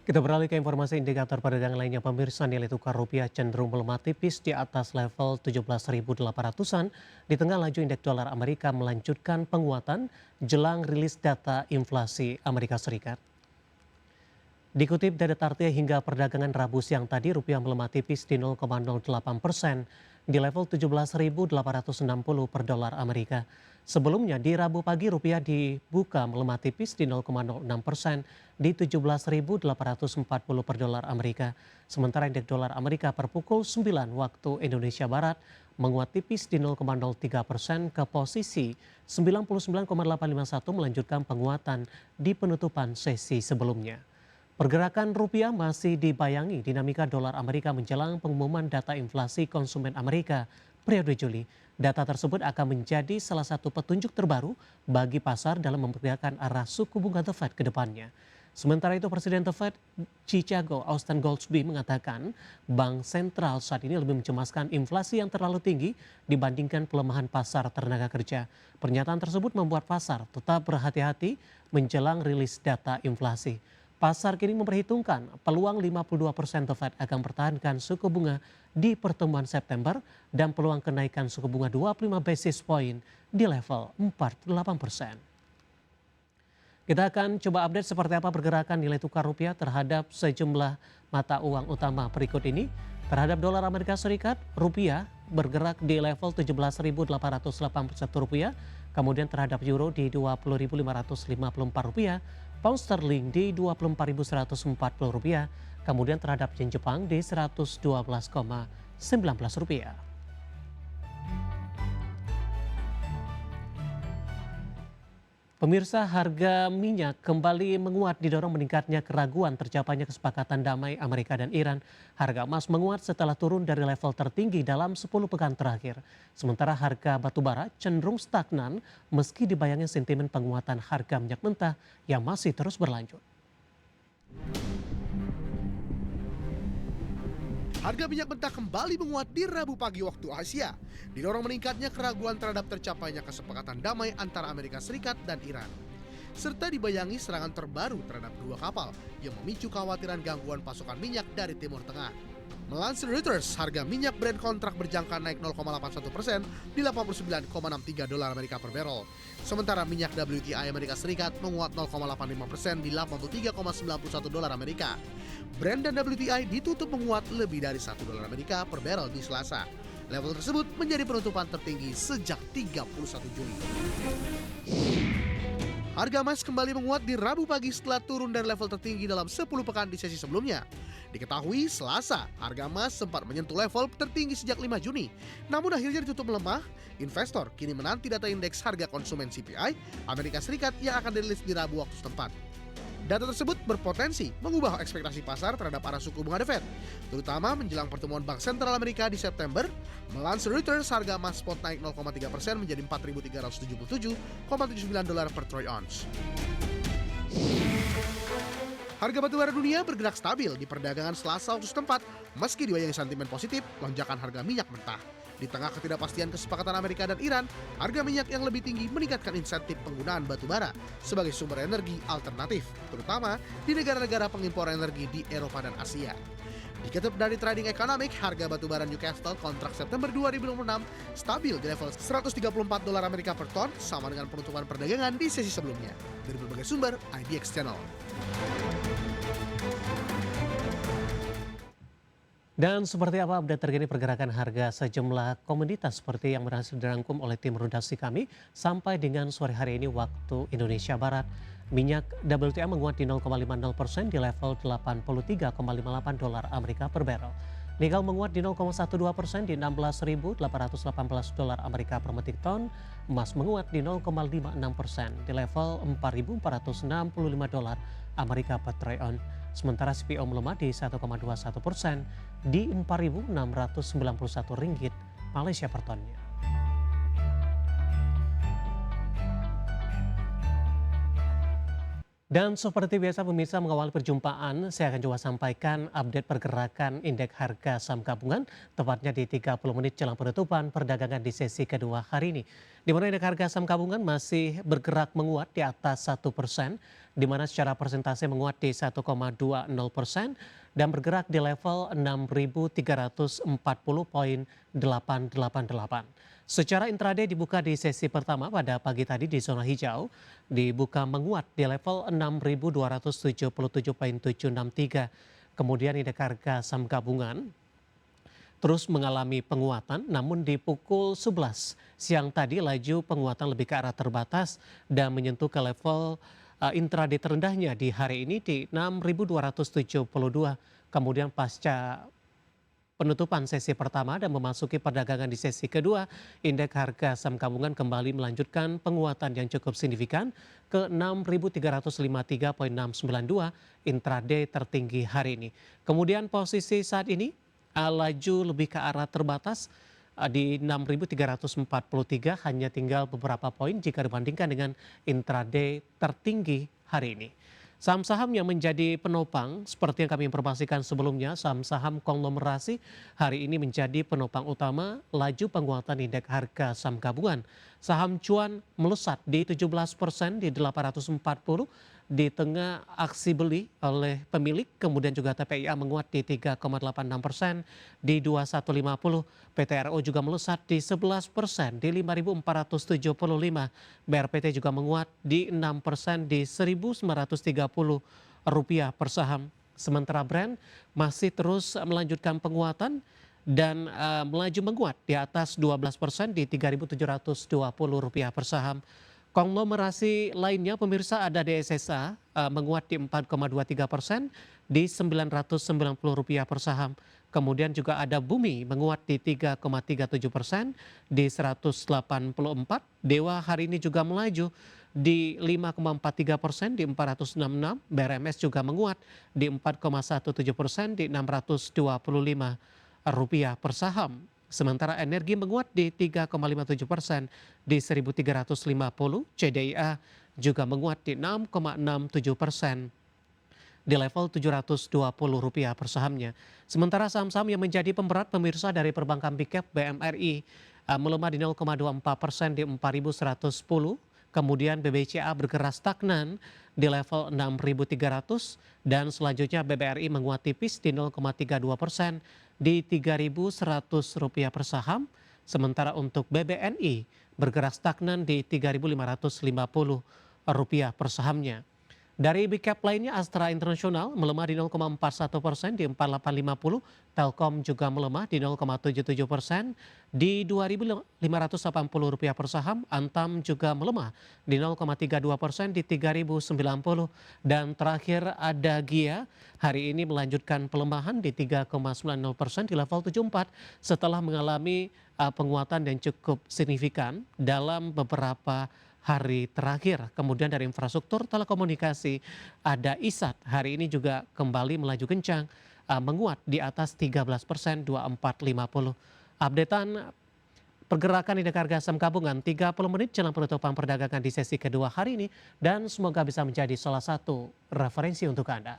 Kita beralih ke informasi indikator perdagangan lainnya. Pemirsa, nilai tukar rupiah cenderung melemah tipis di atas level 17.800-an di tengah laju indeks dolar Amerika melanjutkan penguatan jelang rilis data inflasi Amerika Serikat. Dikutip dari Tartia hingga perdagangan Rabu siang tadi, rupiah melemah tipis di 0,08% di level 17.860 per dolar Amerika. Sebelumnya di Rabu pagi rupiah dibuka melemah tipis di 0,06% di 17.840 per dolar Amerika. Sementara indeks dolar Amerika per pukul 9 waktu Indonesia Barat menguat tipis di 0,03% ke posisi 99,851 melanjutkan penguatan di penutupan sesi sebelumnya. Pergerakan rupiah masih dibayangi dinamika dolar Amerika menjelang pengumuman data inflasi konsumen Amerika periode Juli. Data tersebut akan menjadi salah satu petunjuk terbaru bagi pasar dalam memperkirakan arah suku bunga The Fed ke depannya. Sementara itu Presiden The Fed Chicago Austin Goolsbee mengatakan bank sentral saat ini lebih mencemaskan inflasi yang terlalu tinggi dibandingkan pelemahan pasar tenaga kerja. Pernyataan tersebut membuat pasar tetap berhati-hati menjelang rilis data inflasi. Pasar kini memperhitungkan peluang 52% The Fed akan mempertahankan suku bunga di pertemuan September dan peluang kenaikan suku bunga 25 basis point di level 48%. Kita akan coba update seperti apa pergerakan nilai tukar rupiah terhadap sejumlah mata uang utama berikut ini. Terhadap dolar Amerika Serikat, rupiah bergerak di level 17.881 rupiah, kemudian terhadap euro di 20.554 rupiah, pound sterling di 24.140 rupiah, kemudian terhadap yen Jepang di 112,19 rupiah. Pemirsa, harga minyak kembali menguat didorong meningkatnya keraguan tercapainya kesepakatan damai Amerika dan Iran. Harga emas menguat setelah turun dari level tertinggi dalam 10 pekan terakhir. Sementara harga batubara cenderung stagnan meski dibayangi sentimen penguatan harga minyak mentah yang masih terus berlanjut. Harga minyak mentah kembali menguat di Rabu pagi waktu Asia, didorong meningkatnya keraguan terhadap tercapainya kesepakatan damai antara Amerika Serikat dan Iran. Serta dibayangi serangan terbaru terhadap dua kapal yang memicu kekhawatiran gangguan pasokan minyak dari Timur Tengah. Melansir Reuters, harga minyak Brent kontrak berjangka naik 0,81% di 89,63 dolar Amerika per barrel. Sementara minyak WTI Amerika Serikat menguat 0,85% di 83,91 dolar Amerika. Brent dan WTI ditutup menguat lebih dari 1 dolar Amerika per barrel di Selasa. Level tersebut menjadi penutupan tertinggi sejak 31 Juli. Harga emas kembali menguat di Rabu pagi setelah turun dari level tertinggi dalam 10 pekan di sesi sebelumnya. Diketahui Selasa, harga emas sempat menyentuh level tertinggi sejak 5 Juni. Namun akhirnya ditutup melemah. Investor kini menanti data indeks harga konsumen CPI Amerika Serikat yang akan dirilis di Rabu waktu setempat. Data tersebut berpotensi mengubah ekspektasi pasar terhadap arah suku bunga The Fed, terutama menjelang pertemuan Bank Sentral Amerika di September. Melansir Reuters, harga emas spot naik 0,3% menjadi 4.377,79 dolar per troy ounce. Harga batubara dunia bergerak stabil di perdagangan Selasa waktu setempat, meski dibayangi sentimen positif lonjakan harga minyak mentah. Di tengah ketidakpastian kesepakatan Amerika dan Iran, harga minyak yang lebih tinggi meningkatkan insentif penggunaan batubara sebagai sumber energi alternatif, terutama di negara-negara pengimpor energi di Eropa dan Asia. Dikutip dari Trading Economic, harga batubara Newcastle kontrak September 2026 stabil di level 134 dolar Amerika per ton, sama dengan penutupan perdagangan di sesi sebelumnya. Dari berbagai sumber, IDX Channel. Dan seperti apa update terkini pergerakan harga sejumlah komoditas seperti yang berhasil dirangkum oleh tim redaksi kami sampai dengan sore hari ini waktu Indonesia Barat. Minyak WTI menguat di 0,50% di level 83,58 dolar Amerika per barrel. Nikel menguat di 0,12% di 16.818 dolar Amerika per metric ton. Emas menguat di 0,56% di level 4.465 dolar Amerika per troy ounce. Sementara CPO melemah di 1,21% di 4.691 ringgit Malaysia per tonnya. Dan seperti biasa pemirsa mengawali perjumpaan, saya akan coba sampaikan update pergerakan indeks harga saham gabungan, tepatnya di 30 menit jelang penutupan perdagangan di sesi kedua hari ini. di mana indeks harga saham gabungan masih bergerak menguat di atas 1%, di mana secara persentase menguat di 1,20% dan bergerak di level 6.340,888. Secara intraday dibuka di sesi pertama pada pagi tadi di zona hijau, dibuka menguat di level 6.277,763. Kemudian indeks harga saham gabungan terus mengalami penguatan, namun di pukul 11 siang tadi laju penguatan lebih ke arah terbatas dan menyentuh ke level intraday terendahnya di hari ini di 6.272. Kemudian pasca penutupan sesi pertama dan memasuki perdagangan di sesi kedua, indeks harga saham gabungan kembali melanjutkan penguatan yang cukup signifikan ke 6.353,692 intraday tertinggi hari ini. Kemudian posisi saat ini laju lebih ke arah terbatas di 6.343, hanya tinggal beberapa poin jika dibandingkan dengan intraday tertinggi hari ini. Saham-saham yang menjadi penopang seperti yang kami informasikan sebelumnya, saham-saham konglomerasi hari ini menjadi penopang utama laju penguatan indeks harga saham gabungan. Saham cuan melesat di 17% di 840 di tengah aksi beli oleh pemilik, kemudian juga TPIA menguat di 3,86% di 2150, PTRO juga melesat di 11% di 5.475, BRPT juga menguat di 6% di 1.930 rupiah per saham. Sementara Brand masih terus melanjutkan penguatan dan melaju menguat di atas 12% di 3.720 rupiah per saham. Konglomerasi lainnya pemirsa ada DSSA menguat di 4,23% di 990 rupiah per saham. Kemudian juga ada Bumi menguat di 3,37% di 184. Dewa hari ini juga melaju di 5,43% di 466. BRMS juga menguat di 4,17% di 625 rupiah per saham. Sementara energi menguat di 3,57% di 1.350, CDIA juga menguat di 6,67% di level 720 rupiah per sahamnya. Sementara saham-saham yang menjadi pemberat pemirsa dari perbankan Big Cap, BMRI melemah di 0,24% di 4.110. Kemudian BBCA bergerak stagnan di level 6.300 dan selanjutnya BBRI menguat tipis di 0,32% di 3.100 rupiah per saham. Sementara untuk BBNI bergerak stagnan di 3.550 rupiah per sahamnya. Dari Big Cap lainnya, Astra International melemah di 0,41% di 4850, Telkom juga melemah di 0,77% di 2.580 rupiah per saham, Antam juga melemah di 0,32% di 3.090, dan terakhir ada Gia hari ini melanjutkan pelemahan di 3,90% di level 74 setelah mengalami penguatan yang cukup signifikan dalam beberapa hari terakhir. Kemudian dari infrastruktur telekomunikasi ada ISAT hari ini juga kembali melaju kencang, menguat di atas 13%, 2450. Updatean pergerakan indeks harga saham gabungan 30 menit jelang penutupan perdagangan di sesi kedua hari ini, dan semoga bisa menjadi salah satu referensi untuk Anda.